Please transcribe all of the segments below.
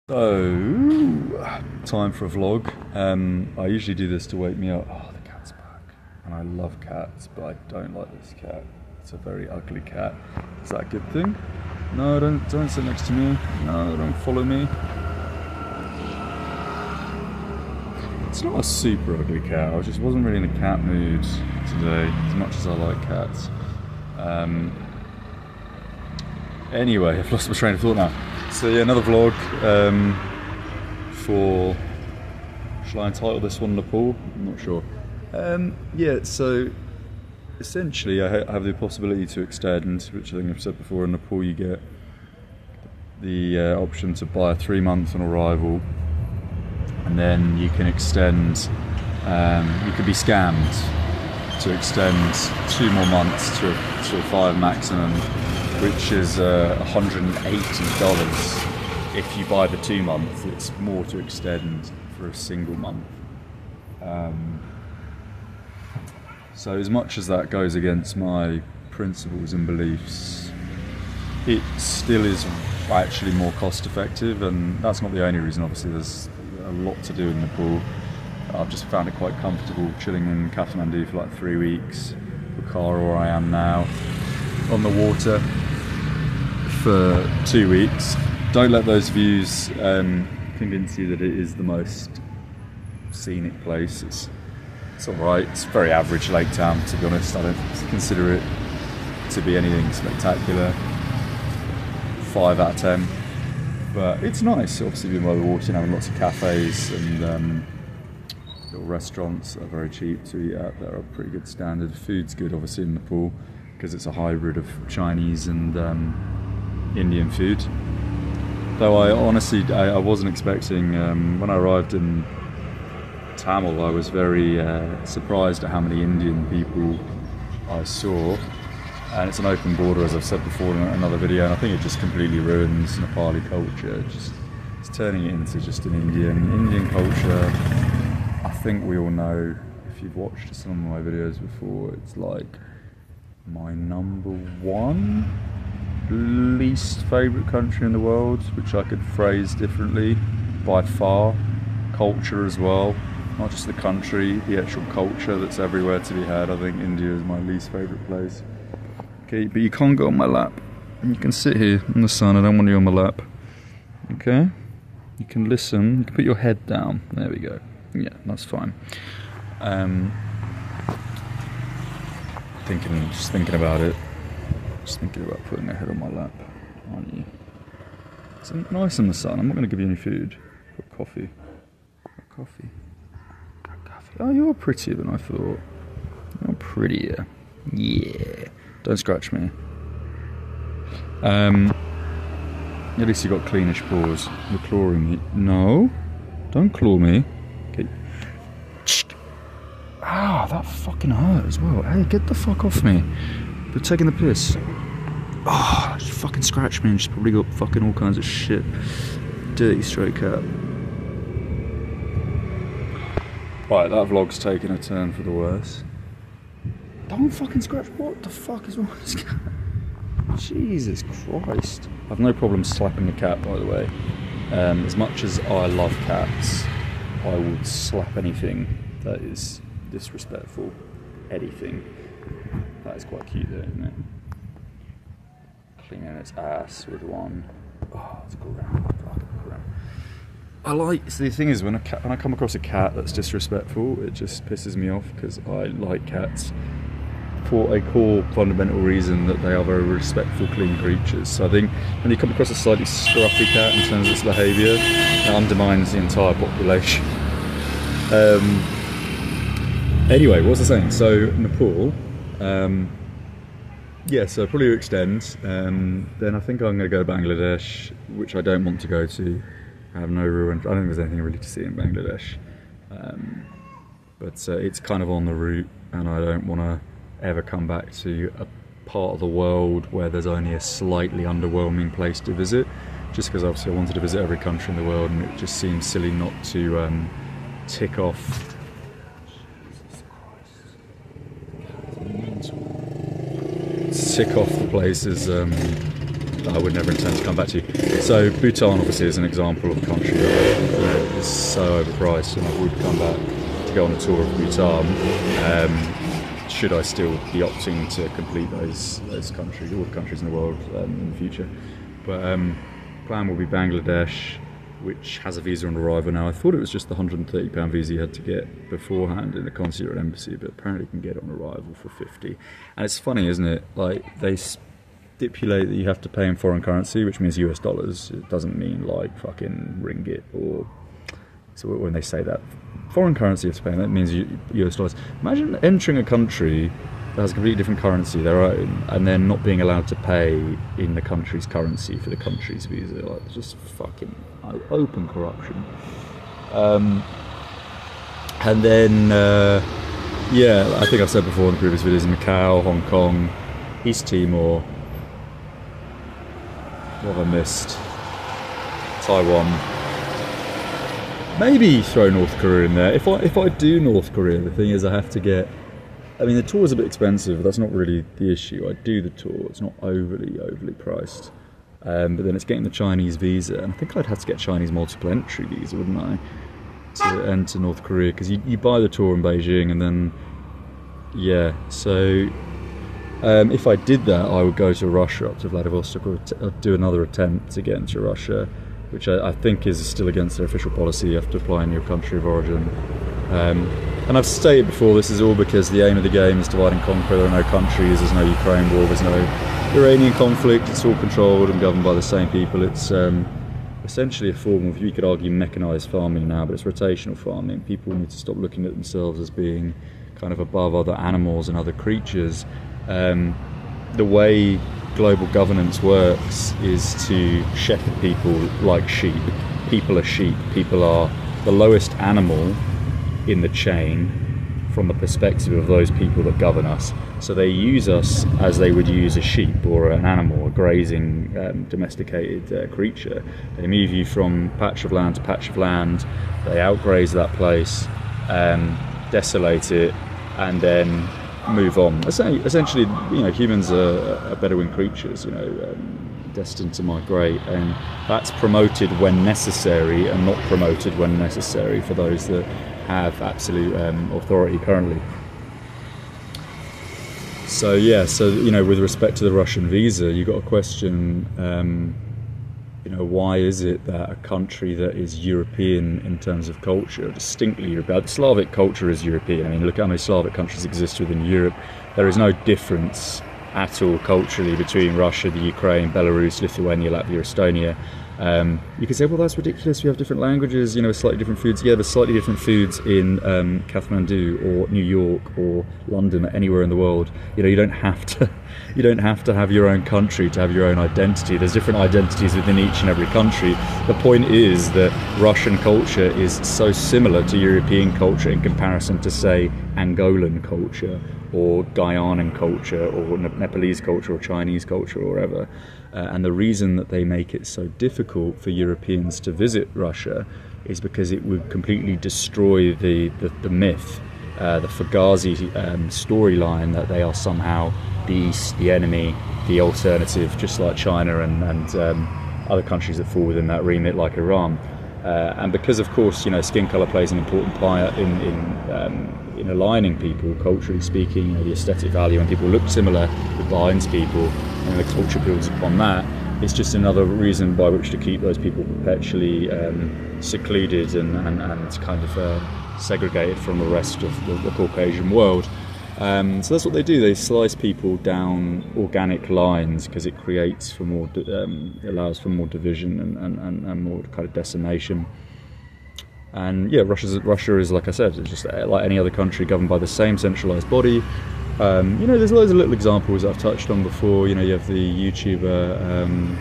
So, time for a vlog. I usually do this to wake me up. Oh, the cat's back. And I love cats, but I don't like this cat. It's a very ugly cat. Is that a good thing? No, don't sit next to me. No, don't follow me. It's not a super ugly cat. I just wasn't really in a cat mood today, as much as I like cats. Anyway, I've lost my train of thought now. So yeah, another vlog for, shall I entitle this one Nepal? I'm not sure. Yeah, so essentially I have the possibility to extend, which I think I've said before, in Nepal you get the option to buy a 3-month on arrival, and then you can extend, you could be scammed to extend 2 more months to a 5 maximum, which is $180 if you buy the 2 month. It's more to extend for a single month. So as much as that goes against my principles and beliefs, it still is actually more cost effective, and that's not the only reason. Obviously there's a lot to do in Nepal. I've just found it quite comfortable chilling in Kathmandu for like 3 weeks, Pokhara where I am now, on the water for 2 weeks. Don't let those views convince you that it is the most scenic place. It's alright, it's very average lake town, to be honest. I don't consider it to be anything spectacular. 5 out of 10. But it's nice, obviously being by the water and having lots of cafes and little restaurants that are very cheap to eat at, that are pretty good standard. Food's good obviously in Nepal because it's a hybrid of Chinese and Indian food. Though I honestly wasn't expecting, when I arrived in Tamil, I was very surprised at how many Indian people I saw. And it's an open border, as I've said before in another video, and I think it just completely ruins Nepali culture. It's turning it into just an Indian culture. I think we all know, if you've watched some of my videos before, it's like my #1 least favourite country in the world, which I could phrase differently by far. Culture as well, not just the country, the actual culture that's everywhere to be had. I think India is my least favourite place. Okay, but you can't go on my lap. You can sit here in the sun, I don't want you on my lap. Okay? You can listen, you can put your head down. There we go. Yeah, that's fine. Just thinking about it. Just thinking about putting a head on my lap, aren't you? It's nice in the sun. I'm not going to give you any food. Got coffee. Got coffee. Got coffee. Oh, you're prettier than I thought. You're prettier. Yeah. Don't scratch me. At least you got cleanish paws. You're clawing me. No. Don't claw me. Okay. Ah, that fucking hurt as well. Hey, get the fuck off me. You're taking the piss. Oh, just fucking scratched me and she's probably got fucking all kinds of shit. Dirty stray cat. Right, that vlog's taking a turn for the worse. Don't fucking scratch. What the fuck is wrong with this cat? Jesus Christ. I've no problem slapping a cat, by the way. As much as I love cats, I would slap anything that is disrespectful. Anything. That is quite cute though, isn't it? Cleaning its ass with one. Oh, it's grim. I like, so the thing is, when I come across a cat that's disrespectful, it just pisses me off, because I like cats for a core fundamental reason that they are very respectful, clean creatures. So I think when you come across a slightly scruffy cat in terms of its behaviour, it undermines the entire population. Anyway, what was I saying? So Nepal, yeah, so probably extend. Then I think I'm going to go to Bangladesh, which I don't want to go to. I have no real interest. I don't think there's anything really to see in Bangladesh. But it's kind of on the route, and I don't want to ever come back to a part of the world where there's only a slightly underwhelming place to visit, just because obviously I wanted to visit every country in the world, and it just seems silly not to tick off the places I would never intend to come back to. So Bhutan obviously is an example of a country that is so overpriced, and I would come back to go on a tour of Bhutan. Should I still be opting to complete those countries, all the countries in the world in the future. But plan will be Bangladesh, which has a visa on arrival now. I thought it was just the £130 visa you had to get beforehand in the consulate and embassy, but apparently you can get it on arrival for 50. And it's funny, isn't it? Like, they stipulate that you have to pay in foreign currency, which means US dollars. It doesn't mean like fucking ringgit or... So when they say that, foreign currency you have to pay, and that means US dollars. Imagine entering a country that has a completely different currency, their own, and then not being allowed to pay in the country's currency for the country's visa. Like, it's just fucking open corruption. And then, yeah, I think I've said before in the previous videos, Macau, Hong Kong, East Timor, what have I missed? Taiwan. Maybe throw North Korea in there. If I do North Korea, the thing is I have to get... I mean, the tour's a bit expensive, but that's not really the issue. I do the tour, it's not overly priced. But then it's getting the Chinese visa, and I think I'd have to get a Chinese multiple entry visa, wouldn't I, to enter North Korea, because you buy the tour in Beijing, and then, yeah, so if I did that, I would go to Russia, up to Vladivostok, or do another attempt to get into Russia, which I think is still against their official policy. You have to apply in your country of origin. And I've stated before, this is all because the aim of the game is divide and conquer. There are no countries, there's no Ukraine war, there's no Iranian conflict. It's all controlled and governed by the same people. It's essentially a form of, you could argue, mechanised farming now, but it's rotational farming. People need to stop looking at themselves as being kind of above other animals and other creatures. The way global governance works is to shepherd people like sheep. People are sheep. People are the lowest animal in the chain from the perspective of those people that govern us. So they use us as they would use a sheep or an animal, a grazing, domesticated creature. They move you from patch of land to patch of land, they outgraze that place, desolate it, and then move on. Essentially, you know, humans are Bedouin creatures, you know, destined to migrate, and that's promoted when necessary and not promoted when necessary for those that have absolute authority currently. So yeah, so you know, with respect to the Russian visa, you got a question, you know, why is it that a country that is European in terms of culture, distinctly European, Slavic culture is European. I mean, look how many Slavic countries exist within Europe. There is no difference at all culturally between Russia, the Ukraine, Belarus, Lithuania, Latvia, Estonia. You could say, well, that's ridiculous, we have different languages, you know, slightly different foods. Yeah, there's slightly different foods in Kathmandu or New York or London or anywhere in the world. You know, you don't have to have your own country to have your own identity. There's different identities within each and every country. The point is that Russian culture is so similar to European culture in comparison to, say, Angolan culture or Guyanan culture or Nepalese culture or Chinese culture or whatever. And the reason that they make it so difficult for Europeans to visit Russia is because it would completely destroy the myth, the Fugazi storyline that they are somehow the East, the enemy, the alternative, just like China and other countries that fall within that remit, like Iran. And because, of course, you know, skin colour plays an important part in aligning people, culturally speaking, you know, the aesthetic value, when people look similar, it binds people, and the culture builds upon that. It's just another reason by which to keep those people perpetually secluded and kind of segregated from the rest of the Caucasian world. So that's what they do. They slice people down organic lines because it creates for more, allows for more division and more kind of decimation. And yeah, Russia is, like I said, it's just like any other country governed by the same centralised body. You know, there's loads of little examples that I've touched on before. You know, you have the YouTuber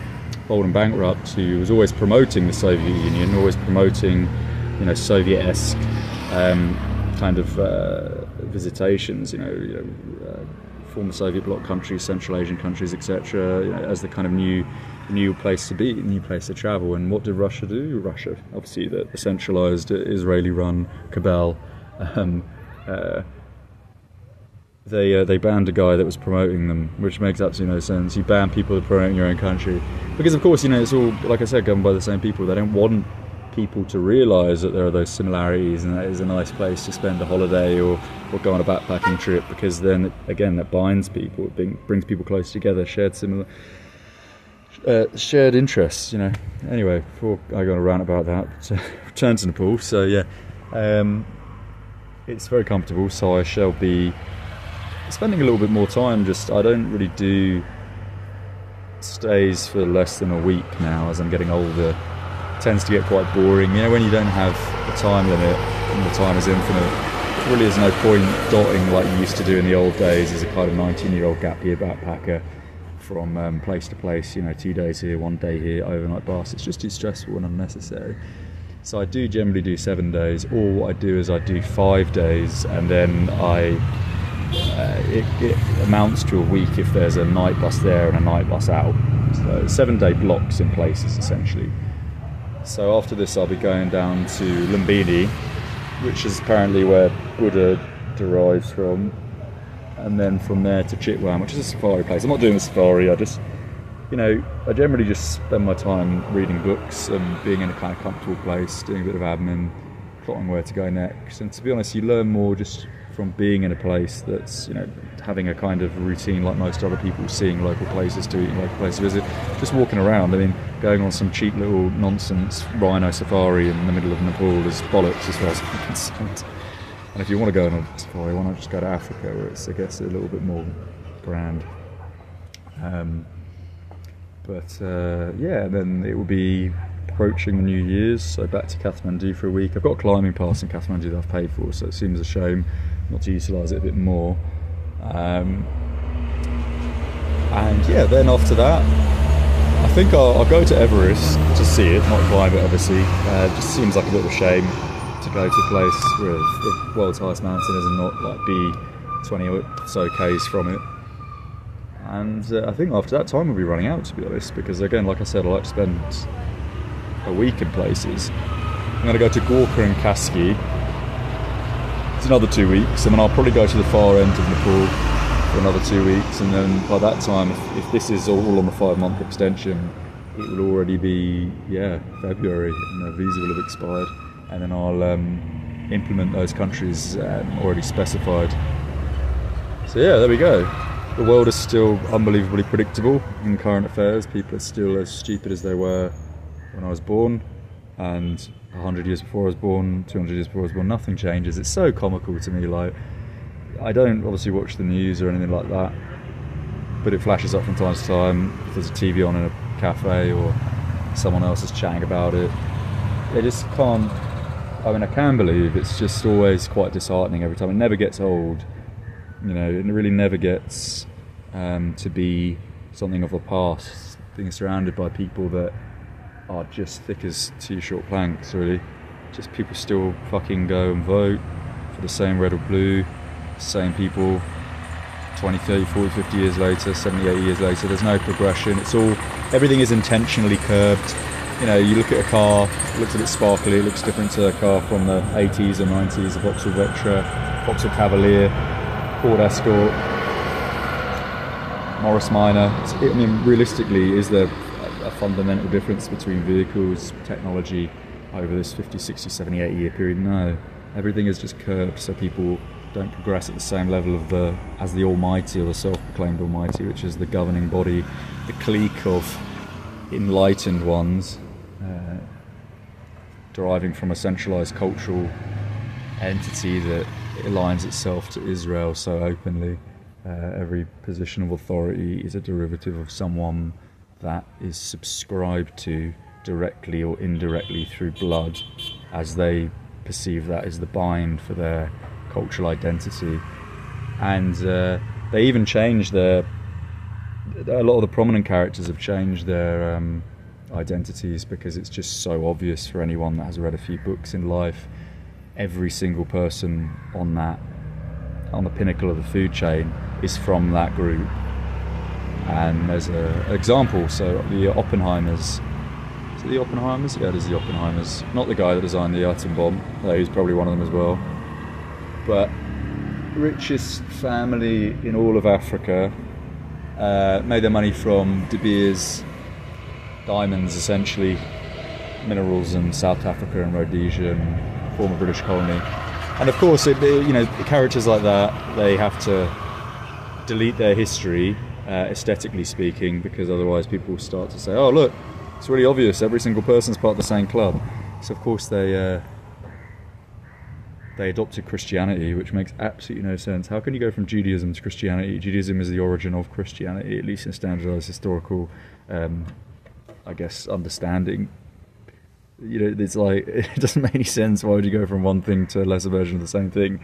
Bold and Bankrupt, who was always promoting the Soviet Union, always promoting, you know, Soviet-esque kind of visitations, you know, former Soviet bloc countries, Central Asian countries, etc., you know, as the kind of new place to be, new place to travel. And what did Russia do? Russia, obviously, the centralised Israeli-run cabal, they banned a guy that was promoting them, which makes absolutely no sense. You ban people promoting your own country because, of course, it's all, like I said, governed by the same people. They don't want people to realise that there are those similarities and that is a nice place to spend a holiday or go on a backpacking trip, because then again that binds people, it brings people close together, shared interests. Anyway, before I go on a rant about that, return to Nepal. So yeah, it's very comfortable, so I shall be spending a little bit more time. I don't really do stays for less than a week now as I'm getting older. It tends to get quite boring. When you don't have a time limit and the time is infinite, there really is no point dotting like you used to do in the old days as a kind of 19-year-old gap year backpacker from place to place, 2 days here, 1 day here, overnight bus. It's just too stressful and unnecessary. So I do generally do 7 days, or what I do is I do 5 days, and then it amounts to a week if there's a night bus there and a night bus out. So 7-day blocks in places essentially. So after this I'll be going down to Lumbini, which is apparently where Buddha derives from, and then from there to Chitwan, which is a safari place. I'm not doing a safari, I generally just spend my time reading books and being in a kind of comfortable place, doing a bit of admin, plotting where to go next. And to be honest, you learn more just from being in a place that's, having a kind of routine like most other people, seeing local places to eat, local places to visit, just walking around. Going on some cheap little nonsense rhino safari in the middle of Nepal is bollocks as far as I'm concerned. And if you want to go on a safari, why not just go to Africa, where it's, I guess, a little bit more grand. Then it will be approaching the New Year's, so back to Kathmandu for a week. I've got a climbing pass in Kathmandu that I've paid for, so it seems a shame not to utilise it a bit more. Then after that, I think I'll go to Everest to see it, not climb it obviously. It just seems like a bit of a shame to go to a place where the world's highest mountain is and not be 20 or so k's from it. And I think after that time we'll be running out, to be honest, because again, like I said, I like to spend a week in places. I'm going to go to Gorkha and Kaski. It's another 2 weeks, and then I'll probably go to the far end of Nepal for another 2 weeks, and then by that time, if this is all on the 5-month extension, it will already be February, and the visa will have expired, and then I'll implement those countries already specified. So yeah, there we go. The world is still unbelievably predictable in current affairs. People are still as stupid as they were when I was born, and 100 years before I was born, 200 years before I was born. Nothing changes. It's so comical to me. Like, I don't obviously watch the news or anything like that, but it flashes up from time to time. If there's a TV on in a cafe or someone else is chatting about it, they just can't. I can believe it's just always quite disheartening every time. It never gets old. It really never gets to be something of the past, being surrounded by people that are just thick as 2 short planks, really. Just people still fucking go and vote for the same red or blue, same people 20, 30, 40, 50 years later, 70, 80 years later. There's no progression. Everything is intentionally curbed. You look at a car, it looks a bit sparkly, it looks different to a car from the 80s or 90s, a Vauxhall Vectra, Vauxhall Cavalier, Ford Escort, Morris Minor. Realistically, is there a fundamental difference between vehicles, technology over this 50, 60, 70, 80 year period? No. Everything is just curbed so people don't progress at the same level as the Almighty, or the self-proclaimed Almighty, which is the governing body, the clique of enlightened ones, deriving from a centralised cultural entity that aligns itself to Israel so openly. Every position of authority is a derivative of someone that is subscribed to directly or indirectly through blood, as they perceive that as the bind for their cultural identity. And they even changed a lot of the prominent characters have changed their identities, because it's just so obvious for anyone that has read a few books in life. Every single person on the pinnacle of the food chain is from that group. And there's an example, so the Oppenheimers. Is it the Oppenheimers? Yeah, it is the Oppenheimers. Not the guy that designed the atom bomb, though he's probably one of them as well. But richest family in all of Africa. Made their money from De Beers diamonds, essentially, minerals in South Africa and Rhodesia and former British colony. And of course, characters like that, they have to delete their history, aesthetically speaking, because otherwise people will start to say, oh look, it's really obvious, every single person's part of the same club. So of course they adopted Christianity, which makes absolutely no sense. How can you go from Judaism to Christianity? Judaism is the origin of Christianity, at least in standardized historical, understanding. It's like, it doesn't make any sense. Why would you go from one thing to a lesser version of the same thing?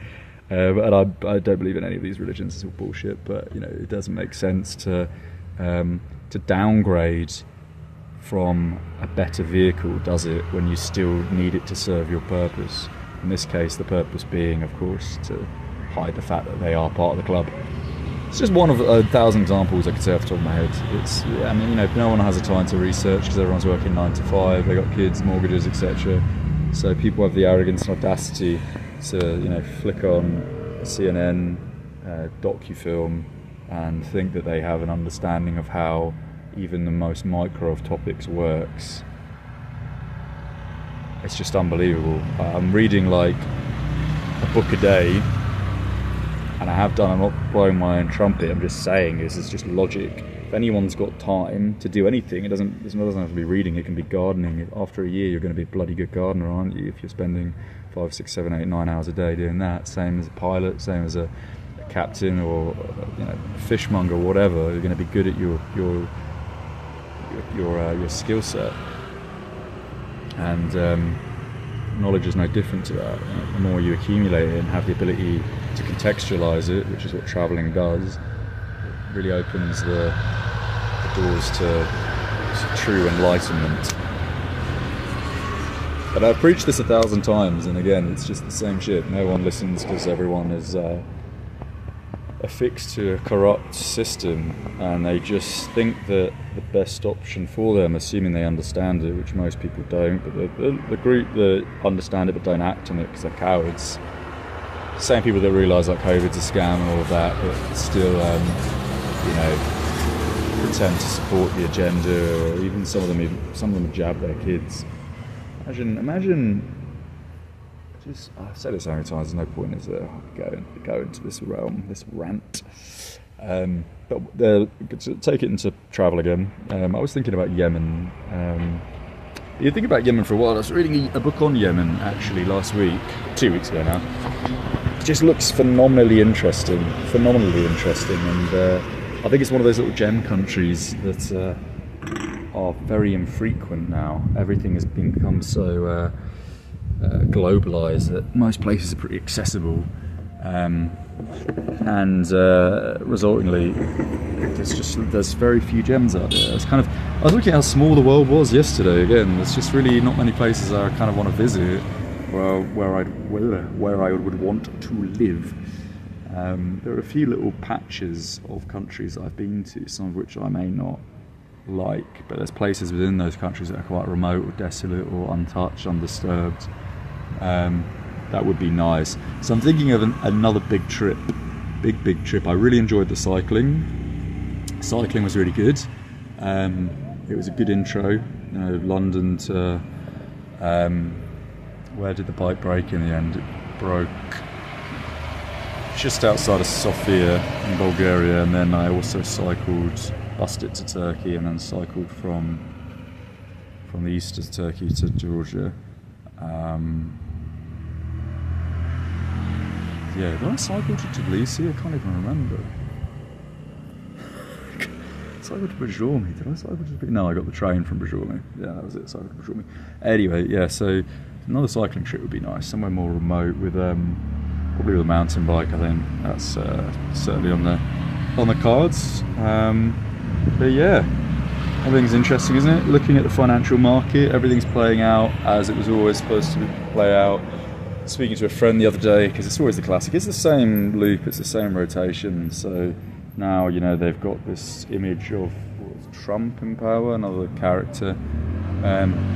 And I don't believe in any of these religions. It's all bullshit. But it doesn't make sense to downgrade from a better vehicle, does it? When you still need it to serve your purpose. In this case, the purpose being, of course, to hide the fact that they are part of the club. It's just one of 1,000 examples I could say off the top of my head. No one has the time to research because everyone's working 9 to 5, they got kids, mortgages, etc. So people have the arrogance and audacity to, flick on a CNN docu-film and think that they have an understanding of how even the most micro of topics works. It's just unbelievable. I'm reading like a book a day. And I have done, I'm not blowing my own trumpet, I'm just saying this is just logic. If anyone's got time to do anything, it doesn't have to be reading, it can be gardening. After a year, you're going to be a bloody good gardener, aren't you? If you're spending 5, 6, 7, 8, 9 hours a day doing that. Same as a pilot, same as a captain or fishmonger, whatever. You're going to be good at your skill set. And knowledge is no different to that. The more you accumulate it and have the ability to contextualize it, which is what travelling does, it really opens the doors to true enlightenment. But I've preached this 1,000 times, and again, it's just the same shit. No one listens because everyone is affixed to a corrupt system, and they just think that the best option for them, assuming they understand it, which most people don't, but the group that understand it but don't act on it because they're cowards, same people that realise like COVID's a scam and all of that, but still pretend to support the agenda, or even some of them jab their kids. Imagine just, I've said it so many times, there's no point is there go into this realm, this rant. But to take it into travel again, I was thinking about Yemen. You think about Yemen for a while. I was reading a book on Yemen actually last week, 2 weeks ago now. It just looks phenomenally interesting, and I think it's one of those little gem countries that are very infrequent now. Everything has become so globalized that most places are pretty accessible, and resultingly there's very few gems out there. I was looking at how small the world was yesterday. Again, there's just really not many places I kind of want to visit where I would want to live. There are a few little patches of countries that I've been to, some of which I may not like, but there's places within those countries that are quite remote or desolate or untouched, undisturbed. That would be nice. So I'm thinking of another big trip. I really enjoyed the cycling. Cycling was really good. It was a good intro. London to where did the bike break in the end? It broke just outside of Sofia in Bulgaria, and then I also bussed it to Turkey, and then cycled from the east of Turkey to Georgia. Did I cycle to Tbilisi? I can't even remember. Cycled to Bajormi. Did I cycle to Tbilisi? No, I got the train from Bajormi. Yeah, that was it. Cycled to Bajormi. Anyway, so another cycling trip would be nice. Somewhere more remote with probably with a mountain bike. I think that's certainly on the cards. But yeah, everything's interesting, isn't it? Looking at the financial market, everything's playing out as it was always supposed to play out. Speaking to a friend the other day, because it's always the classic, it's the same loop, it's the same rotation. So now, they've got this image of Trump in power, another character.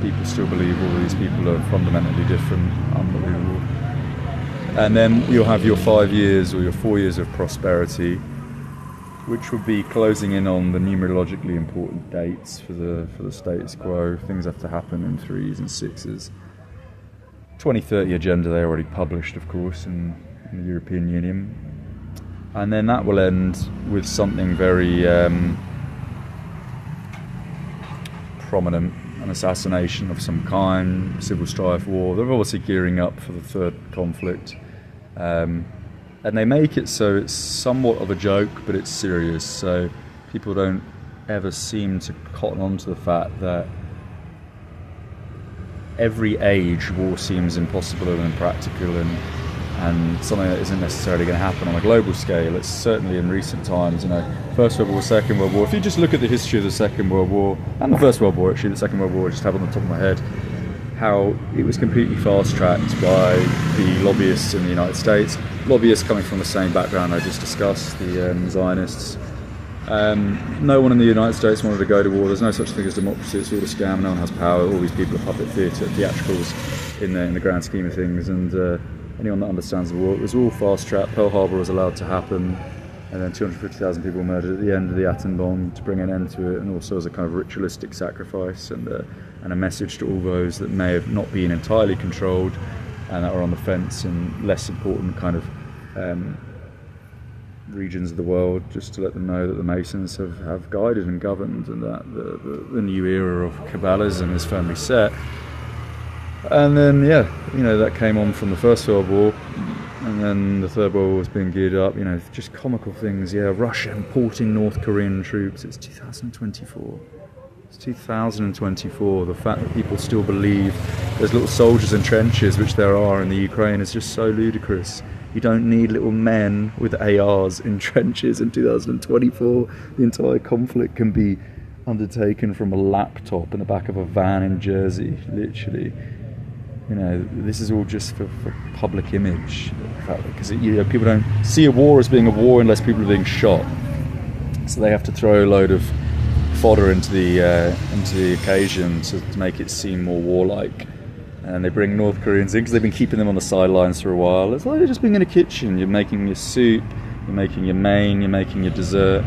People still believe all these people are fundamentally different, unbelievable. And then you'll have your 5 years or your 4 years of prosperity, which will be closing in on the numerologically important dates for the status quo. Things have to happen in 3s and 6s. 2030 agenda they already published, of course, in the European Union. And then that will end with something very prominent, an assassination of some kind, civil strife, war. They're obviously gearing up for the third conflict. And they make it so it's somewhat of a joke, but it's serious. So people don't ever seem to cotton on to the fact that every age war seems impossible and impractical and something that isn't necessarily going to happen on a global scale. It's certainly in recent times, First World War, Second World War. If you just look at the history of the Second World War, and the First World War actually, the Second World War I just have on the top of my head, how it was completely fast-tracked by the lobbyists in the United States. Lobbyists coming from the same background I just discussed, the Zionists. No one in the United States wanted to go to war. There's no such thing as democracy. It's all a scam. No one has power. All these people are puppet theatricals in the grand scheme of things. And anyone that understands the war, it was all fast-tracked. Pearl Harbor was allowed to happen, and then 250,000 people murdered at the end of the atom bomb to bring an end to it, and also as a kind of ritualistic sacrifice and a message to all those that may have not been entirely controlled and that are on the fence in less important kind of regions of the world, just to let them know that the Masons have guided and governed, and that the new era of Kabbalism is firmly set. And then, that came on from the First World War, and then the Third World War was being geared up, just comical things. Russia importing North Korean troops. It's 2024. It's 2024. The fact that people still believe there's little soldiers in trenches, which there are in the Ukraine, is just so ludicrous. You don't need little men with ARs in trenches in 2024. The entire conflict can be undertaken from a laptop in the back of a van in Jersey, literally. This is all just for public image, because people don't see a war as being a war unless people are being shot. So they have to throw a load of fodder into the occasion to make it seem more warlike. And they bring North Koreans in because they've been keeping them on the sidelines for a while. It's like they're just being in a kitchen. You're making your soup, you're making your main, you're making your dessert,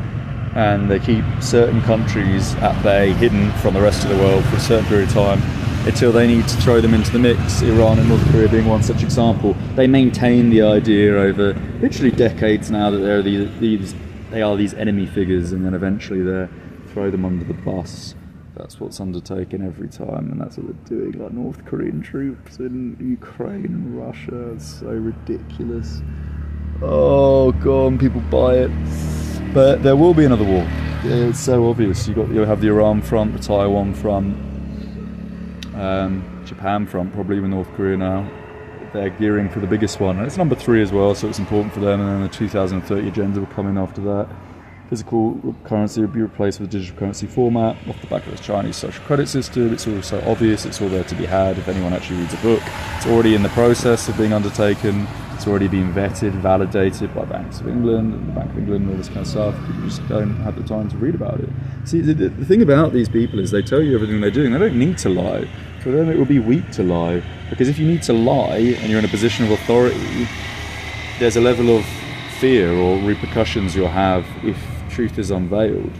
and they keep certain countries at bay, hidden from the rest of the world for a certain period of time, until they need to throw them into the mix. Iran and North Korea being one such example. They maintain the idea over literally decades now that they are these enemy figures, and then eventually they throw them under the bus. That's what's undertaken every time, and that's what they're doing. Like North Korean troops in Ukraine and Russia. It's so ridiculous. Oh god, people buy it. But there will be another war. It's so obvious. You'll have the Iran front, the Taiwan front, Japan front, probably with North Korea now. They're gearing for the biggest one. And it's number 3 as well, so it's important for them. And then the 2030 agenda will come in after that. Physical currency will be replaced with a digital currency format off the back of the Chinese social credit system. It's all so obvious, it's all there to be had. If anyone actually reads a book, it's already in the process of being undertaken. It's already been vetted, validated by Banks of England and the Bank of England and all this kind of stuff. People just don't have the time to read about it. See, the thing about these people is they tell you everything they're doing. They don't need to lie. For them it will be weak to lie. Because if you need to lie and you're in a position of authority, there's a level of fear or repercussions you'll have if truth is unveiled,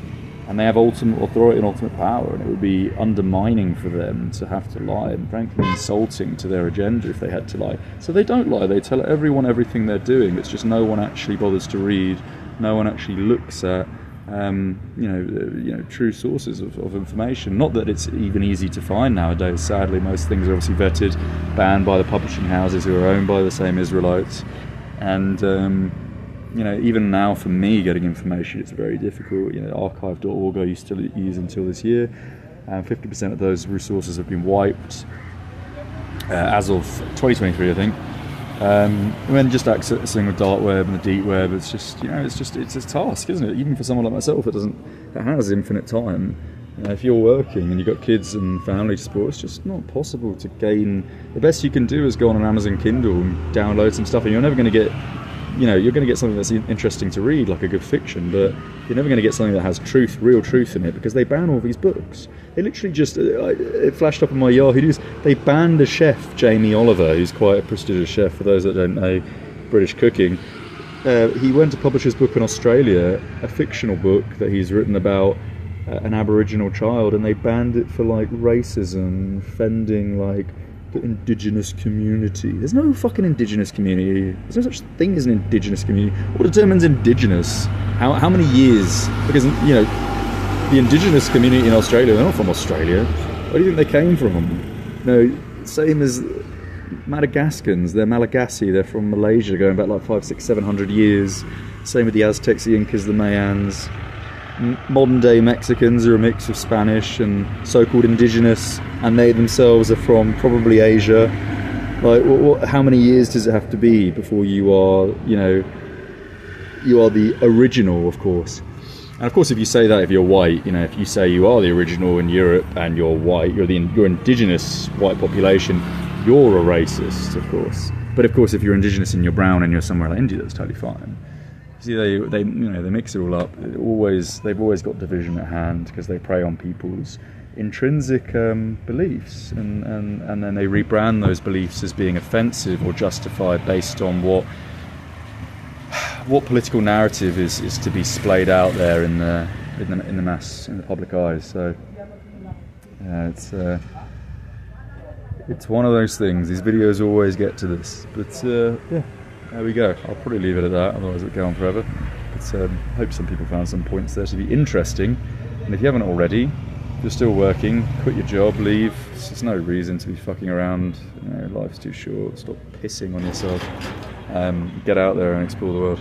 and they have ultimate authority and ultimate power, and it would be undermining for them to have to lie, and frankly insulting to their agenda if they had to lie. So they don't lie. They tell everyone everything they're doing. It's just no one actually bothers to read. No one actually looks at true sources of information. Not that it's even easy to find nowadays. Sadly, most things are obviously vetted, banned by the publishing houses who are owned by the same Israelites, and even now for me getting information, it's very difficult. Archive.org I used to use until this year, and 50% of those resources have been wiped as of 2023, I think. When just accessing the dark web and the deep web, it's a task, isn't it? Even for someone like myself, it has infinite time. If you're working and you've got kids and family to support, it's just not possible to gain. The best you can do is go on an Amazon Kindle and download some stuff, and you're never going to get you know, you're going to get something that's interesting to read, like a good fiction, but you're never going to get something that has real truth in it, because they ban all these books. They literally just, it flashed up on my Yahoo News, they banned a chef, Jamie Oliver, who's quite a prestigious chef, for those that don't know British cooking. He went to publish his book in Australia, a fictional book that he's written about an Aboriginal child, and they banned it for like racism, offending like the indigenous community. There's no fucking indigenous community. There's no such thing as an indigenous community. What determines indigenous? How many years? Because, you know, the indigenous community in Australia, they're not from Australia. Where do you think they came from? No, same as Madagascans. They're Malagasy. They're from Malaysia, going back like 500, 600, 700 years. Same with the Aztecs, the Incas, the Mayans. Modern day Mexicans are a mix of Spanish and so-called indigenous, and they themselves are from probably Asia. Like, how many years does it have to be before you are, you know, you are the original, of course? And of course, if you say that, if you're white, you know, if you say you are the original in Europe and you're white, you're indigenous white population, you're a racist, of course. But of course, if you're indigenous and you're brown and you're somewhere like India, that's totally fine. See, they you know, they mix it all up. They've always got division at hand, because they prey on people's intrinsic beliefs, and then they rebrand those beliefs as being offensive or justified based on what political narrative is to be splayed out there in the mass, in the public eyes. So yeah, it's one of those things. These videos always get to this, but yeah. There we go. I'll probably leave it at that, otherwise it'll go on forever. But I hope some people found some points there to be interesting. And if you haven't already, if you're still working, quit your job, leave. There's no reason to be fucking around. You know, life's too short. Stop pissing on yourself. Get out there and explore the world.